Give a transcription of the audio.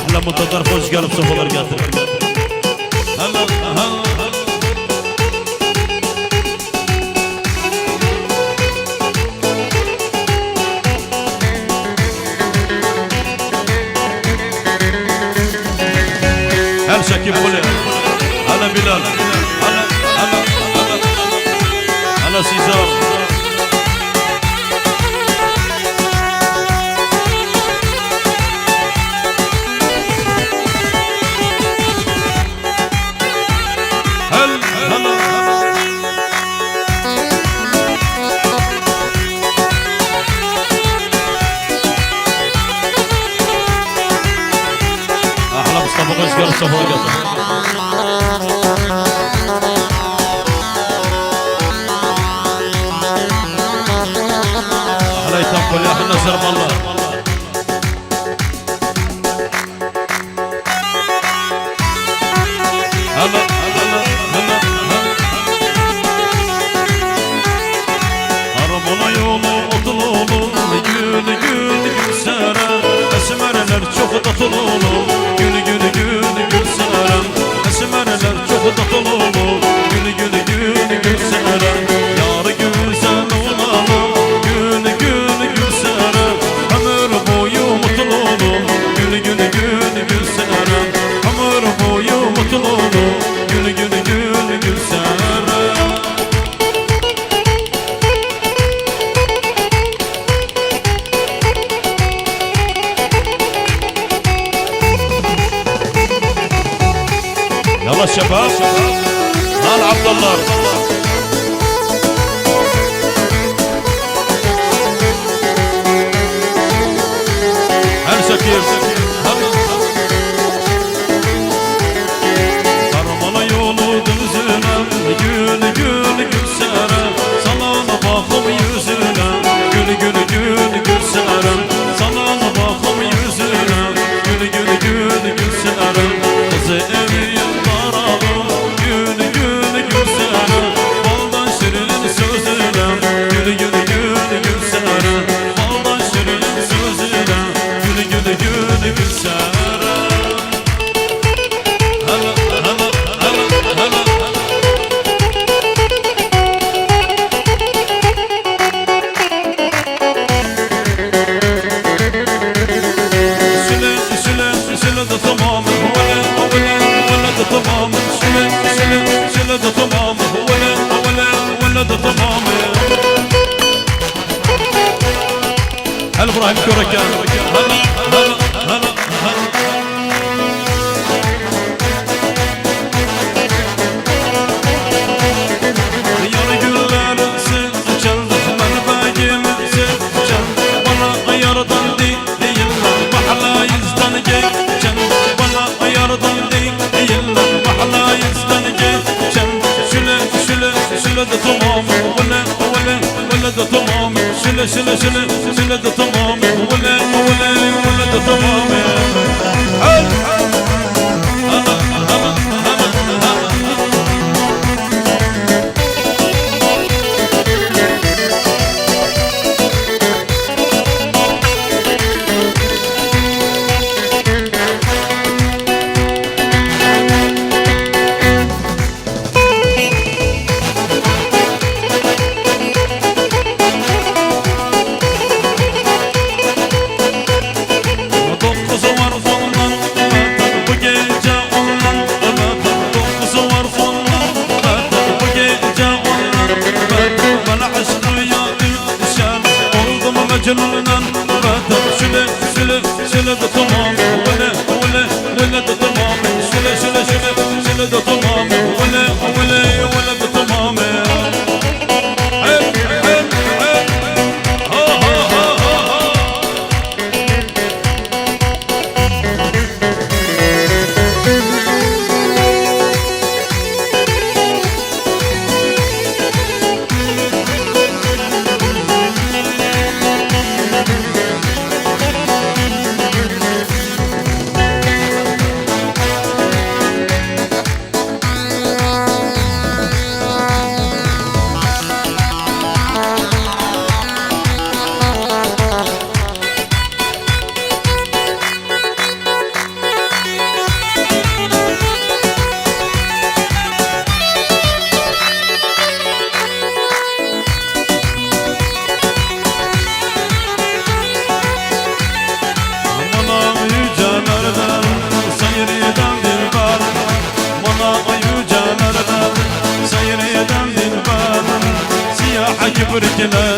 Ahla mutadar hoş gelip sofalar getir. Her şekil böyle. Ana Bilal. Ana Sizar. Mustafa hoş geldin, Mustafa geldin. Ahlay tampol yakın nazar valla. Harmona yolu otlu olur, gül gül gülsere. Esmerler çok tatlı olur. Esmerler çok tatlı olur. Gül gül gül gülsere. Yar güzel olalım. Gül gül gülsere. Ömür boyu mutlu olur. Gül gül gül gülsere. Ömür boyu mutlu olur. Gül gül gül gülsere. يلا الشباب هان عبد الله هل شكيب Karmala yolu düzüne gül gül gülsere. Salana bakım yüzüne gül gül gül gülsere. Salana bakım yüzüne gül gül gül gülsere. Kızı evi هل ابراهيم كوركان هلا هلا هلا يا رجال سجلت من باقيم سجل وانا غيرتن دي يلا محلا يزدن جي جن وانا غيرتن دي يلا محلا يزدن جي جن شله ده تمام ولا ده تمام شله ده تمام ولا ده تمام مجنونا بدر شله ده تمام ولا ده تمام شله ده تمام ولا ده تمام süpürgeler